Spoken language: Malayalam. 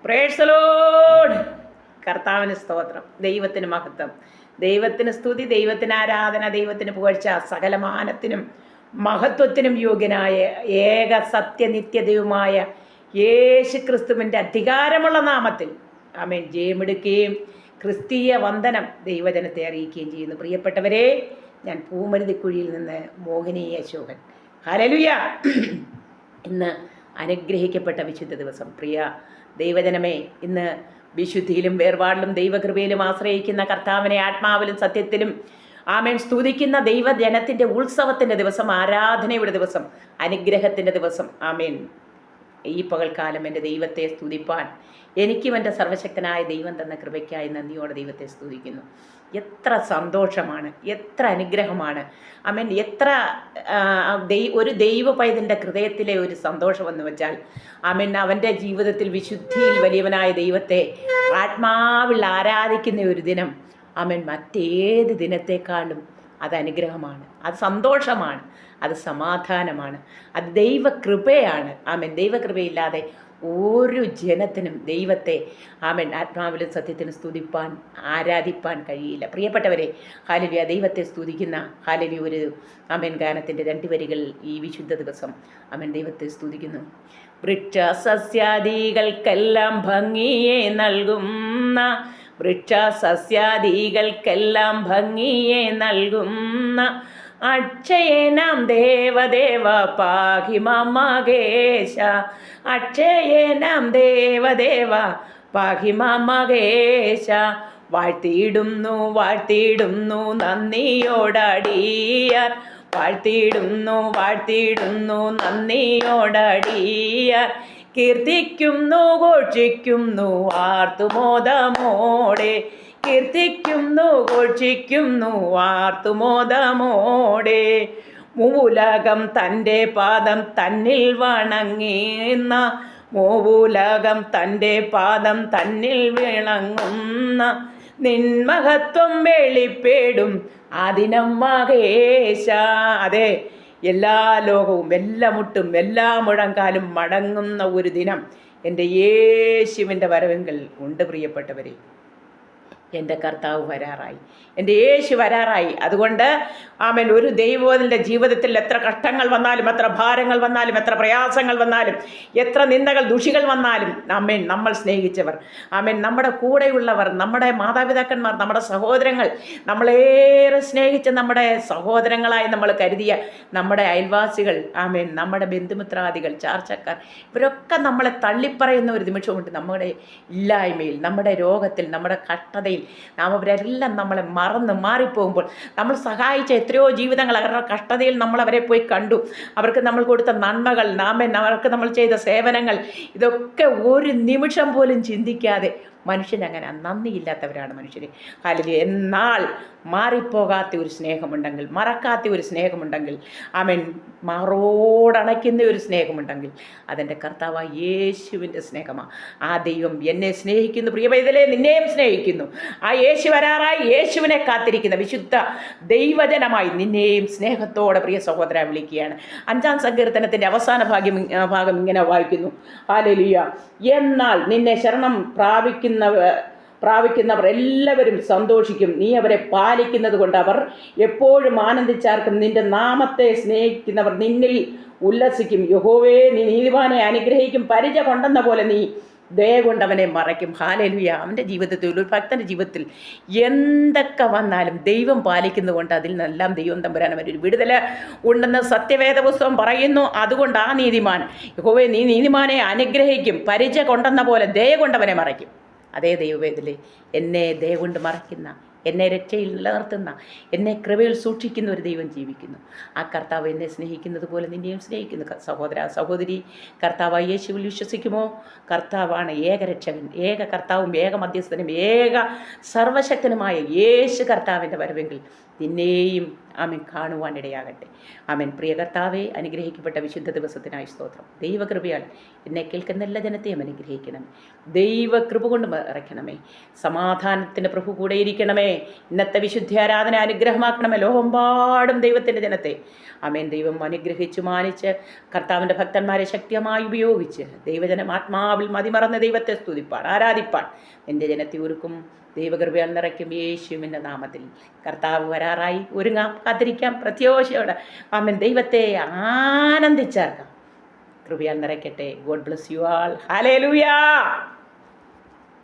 Praise the Lord. കർത്താവിന് സ്തോത്രം, ദൈവത്തിന് മഹത്വം, ദൈവത്തിന് സ്തുതി, ദൈവത്തിന് ആരാധന, ദൈവത്തിന് പുകഴ്ച. സകലമാനത്തിനും മഹത്വത്തിനും യോഗ്യനായ ഏക സത്യനിത്യദൈവമായ യേശു ക്രിസ്തുവിൻ്റെ അധികാരമുള്ള നാമത്തിൽ ആമേൻ ജയമെടുക്കുകയും ക്രിസ്തീയ വന്ദനം ദൈവജനത്തെ അറിയിക്കുകയും ചെയ്യുന്നു. പ്രിയപ്പെട്ടവരെ, ഞാൻ പൂമരുതിക്കുഴിയിൽ നിന്ന് മോഹിനി അശോകൻ. ഹല്ലേലൂയ. ഇന്ന് അനുഗ്രഹിക്കപ്പെട്ട വിശുദ്ധ ദിവസം. പ്രിയ ദൈവജനമേ, ഇന്ന് വിശുദ്ധിയിലും വേർപാടിലും ദൈവകൃപയിലും ആശ്രയിക്കുന്ന കർത്താവിനെ ആത്മാവിലും സത്യത്തിലും ആമേൻ സ്തുതിക്കുന്ന ദൈവജനത്തിൻ്റെ ഉത്സവത്തിൻ്റെ ദിവസം, ആരാധനയുടെ ദിവസം, അനുഗ്രഹത്തിൻ്റെ ദിവസം. ആമേൻ. ഈ പകൽക്കാലം എൻ്റെ ദൈവത്തെ സ്തുതിപ്പാൻ എനിക്കും എൻ്റെ സർവശക്തനായ ദൈവം തന്ന കൃപയ്ക്കായി നന്ദിയോടെ ദൈവത്തെ സ്തുതിക്കുന്നു. എത്ര സന്തോഷമാണ്, എത്ര അനുഗ്രഹമാണ്. ആമേൻ. എത്ര ഒരു ദൈവ പൈതലിൻ്റെ ഹൃദയത്തിലെ ഒരു സന്തോഷമെന്ന് വെച്ചാൽ ആമേൻ, അവൻ്റെ ജീവിതത്തിൽ വിശുദ്ധിയിൽ വലിയവനായ ദൈവത്തെ ആത്മാവിൽ ആരാധിക്കുന്ന ഒരു ദിനം ആമേൻ മറ്റേത് ദിനത്തെക്കാളും അത് അനുഗ്രഹമാണ്, അത് സന്തോഷമാണ്, അത് സമാധാനമാണ്, അത് ദൈവകൃപയാണ്. ആമേൻ. ദൈവകൃപയില്ലാതെ ഒരു ജനത്തിനും ദൈവത്തെ ആമേൻ ആത്മാവിലും സത്യത്തിനും സ്തുതിപ്പാൻ ആരാധിപ്പാൻ കഴിയില്ല. പ്രിയപ്പെട്ടവരെ, ഹല്ലേലൂയ. ദൈവത്തെ സ്തുതിക്കുന്ന ഹല്ലേലൂയ ഒരു ആമേൻ ഗാനത്തിൻ്റെ 2 വരികൾ ഈ വിശുദ്ധ ദിവസം ആമേൻ ദൈവത്തെ സ്തുതിക്കുന്നു. വൃക്ഷസസ്യാദികൾക്കെല്ലാം ഭംഗിയെ നൽകുന്ന, വൃക്ഷസസ്യാദികൾക്കെല്ലാം ഭംഗിയെ നൽകുന്ന അക്ഷയനാം ദേവദേവ പാഹി മമകേശ, അക്ഷയനാം ദേവദേവ പാഹി മമകേശ. വാഴ്ത്തിയിടുന്നു വാഴ്ത്തിയിടുന്നു നന്ദിയോടടിയാർ, വാഴ്ത്തിയിടുന്നു വാഴ്ത്തിയിടുന്നു നന്ദിയോടടിയാർ. കീർത്തിക്കുന്നു ഘോഷിക്കുന്നു ആർത്തുമോദമോടെ, കീർത്തിക്കുന്നു ഘോഷിക്കുന്നു ആർത്തുമോദമോടെ. മൂവുലകം തൻ്റെ പാദം തന്നിൽ വണങ്ങുന്ന, മൂവുലകം തൻ്റെ പാദം തന്നിൽ വിളങ്ങുന്ന നിൻമഹത്വം വെളിപ്പെടും ആദിനം മഹേശ. അതെ, എല്ലാ ലോകവും എല്ലാ മുട്ടും എല്ലാ മുഴങ്കാലും മടങ്ങുന്ന ഒരു ദിനം എൻ്റെ യേശുവിൻ്റെ വരവെങ്കിൽ ഉണ്ട്. പ്രിയപ്പെട്ടവരെ, എൻ്റെ കർത്താവ് വരാറായി, എൻ്റെ യേശു വരാറായി. അതുകൊണ്ട് ആമേൻ, ഒരു ദൈവത്തിൻ്റെ ജീവിതത്തിൽ എത്ര കഷ്ടങ്ങൾ വന്നാലും, എത്ര ഭാരങ്ങൾ വന്നാലും, എത്ര പ്രയാസങ്ങൾ വന്നാലും, എത്ര നിന്ദകൾ ദുഷികൾ വന്നാലും, ആമേൻ, നമ്മൾ സ്നേഹിച്ചവർ, ആമേൻ, നമ്മുടെ കൂടെയുള്ളവർ, നമ്മുടെ മാതാപിതാക്കന്മാർ, നമ്മുടെ സഹോദരങ്ങൾ, നമ്മളേറെ സ്നേഹിച്ച നമ്മുടെ സഹോദരങ്ങളായി നമ്മൾ കരുതിയ നമ്മുടെ അയൽവാസികൾ, ആമേൻ, നമ്മുടെ ബന്ധുമിത്രാദികൾ, ചാർച്ചക്കാർ, ഇവരൊക്കെ നമ്മളെ തള്ളിപ്പറയുന്ന ഒരു നിമിഷമുണ്ട്. നമ്മുടെ ഇല്ലായ്മയിൽ, നമ്മുടെ രോഗത്തിൽ, നമ്മുടെ കഷ്ടതയിൽ അവരെല്ലാം നമ്മളെ മറന്ന് മാറിപ്പോകുമ്പോൾ, നമ്മൾ സഹായിച്ച എത്രയോ ജീവിതങ്ങൾ, അവരുടെ കഷ്ടതയിൽ നമ്മൾ അവരെ പോയി കണ്ടു, അവർക്ക് നമ്മൾ കൊടുത്ത നന്മകൾ, അവർക്ക് നമ്മൾ ചെയ്ത സേവനങ്ങൾ, ഇതൊക്കെ ഒരു നിമിഷം പോലും ചിന്തിക്കാതെ മനുഷ്യനങ്ങനെ നന്ദിയില്ലാത്തവരാണ് മനുഷ്യർ. ഹല്ലേലൂയ. എന്നാൽ മാറിപ്പോകാത്ത ഒരു സ്നേഹമുണ്ടെങ്കിൽ, മറക്കാത്ത ഒരു സ്നേഹമുണ്ടെങ്കിൽ, ആമേൻ, മാറോടണയ്ക്കുന്ന ഒരു സ്നേഹമുണ്ടെങ്കിൽ, അതെൻ്റെ കർത്താവായ യേശുവിൻ്റെ സ്നേഹമാണ്. ആ ദൈവം എന്നെ സ്നേഹിക്കുന്നു. പ്രിയപൈതലേ, നിന്നെയും സ്നേഹിക്കുന്നു. ആ യേശു വരാറായി യേശുവിനെ കാത്തിരിക്കുന്ന വിശുദ്ധ ദൈവജനമായി നിന്നെയും സ്നേഹത്തോടെ പ്രിയ സഹോദര വിളിക്കുകയാണ്. 5-ാം സങ്കീർത്തനത്തിൻ്റെ അവസാന ഭാഗം ഇങ്ങനെ വായിക്കുന്നു. ഹല്ലേലൂയ. എന്നാൽ നിന്നെ ശരണം പ്രാപിക്കുന്നവർ എല്ലാവരും സന്തോഷിക്കും, നീ അവരെ പാലിക്കുന്നത് കൊണ്ട് അവർ എപ്പോഴും ആനന്ദിച്ചാർക്കും. നിന്റെ നാമത്തെ സ്നേഹിക്കുന്നവർ നിന്നിൽ ഉല്ലസിക്കും. യഹോവേ, നീ നീതിമാനെ അനുഗ്രഹിക്കും, പരിച കൊണ്ടെന്ന പോലെ നീ ദയ കൊണ്ടവനെ മറയ്ക്കും. ഹല്ലേലൂയ. അവൻ്റെ ജീവിതത്തിൽ, ഒരു ഭക്തൻ്റെ ജീവിതത്തിൽ എന്തൊക്കെ വന്നാലും ദൈവം പാലിക്കുന്നതുകൊണ്ട് അതിൽ നിന്നെല്ലാം ദൈവം തമ്പുരാൻ അവരൊരു വിടുതൽ ഉണ്ടെന്ന് സത്യവേദ പുസ്തകം പറയുന്നു. അതുകൊണ്ട് ആ നീതിമാൻ, യഹോവേ, നീ നീതിമാനെ അനുഗ്രഹിക്കും, പരിച കൊണ്ടെന്ന പോലെ ദയ കൊണ്ടവനെ മറയ്ക്കും. അതേ ദൈവവേദലേ, എന്നെ ദയ കൊണ്ട് മറയ്ക്കുന്ന, എന്നെ രക്ഷയിൽ നിലനിർത്തുന്ന, എന്നെ കൃപയിൽ സൂക്ഷിക്കുന്ന ഒരു ദൈവം ജീവിക്കുന്നു. ആ കർത്താവ് എന്നെ സ്നേഹിക്കുന്നത് പോലെ നിന്നെയും സ്നേഹിക്കുന്നു. സഹോദര സഹോദരി, കർത്താവായ യേശുവിൽ വിശ്വസിക്കുമോ? കർത്താവാണ് ഏകരക്ഷകൻ, ഏക കർത്താവും ഏക മധ്യസ്ഥനും ഏക സർവശക്തനുമായ യേശു കർത്താവിൻ്റെ വരവെങ്കിൽ നിന്നെയും ആമൻ കാണുവാനിടയാകട്ടെ. ആമൻ. പ്രിയ കർത്താവെ, അനുഗ്രഹിക്കപ്പെട്ട വിശുദ്ധ ദിവസത്തിനായി സ്തോത്രം. ദൈവകൃപയാൽ എന്നെ കേൾക്കുന്ന എല്ലാ ജനത്തെയും അനുഗ്രഹിക്കണമേ. ദൈവകൃപ കൊണ്ട് മറയ്ക്കണമേ. സമാധാനത്തിൻ്റെ പ്രഭു കൂടെ ഇരിക്കണമേ. ഇന്നത്തെ വിശുദ്ധ ആരാധന അനുഗ്രഹമാക്കണമേ ലോകമെമ്പാടും ദൈവത്തിൻ്റെ ജനത്തെ. ആമേൻ. ദൈവം അനുഗ്രഹിച്ചു മാനിച്ച് കർത്താവിൻ്റെ ഭക്തന്മാരെ ശക്തിയായി ഉപയോഗിച്ച് ദൈവജനം ആത്മാവിൽ മതിമറന്ന ദൈവത്തെ സ്തുതിപ്പാൻ ആരാധിപ്പാൻ എൻ്റെ ജനത്തെ ഒരുക്കും. ദൈവകൃപയാൽ നിറയ്ക്കും യേശുവിൻ്റെ നാമത്തിൽ. കർത്താവ് വരാറായി. ഒരുങ്ങാം, കാത്തിരിക്കാം പ്രത്യാശയോടെ. ആമേൻ. ദൈവത്തെ ആനന്ദിച്ചേർക്കാം. കൃപയാൽ നിറയ്ക്കട്ടെ. God bless you all. Hallelujah.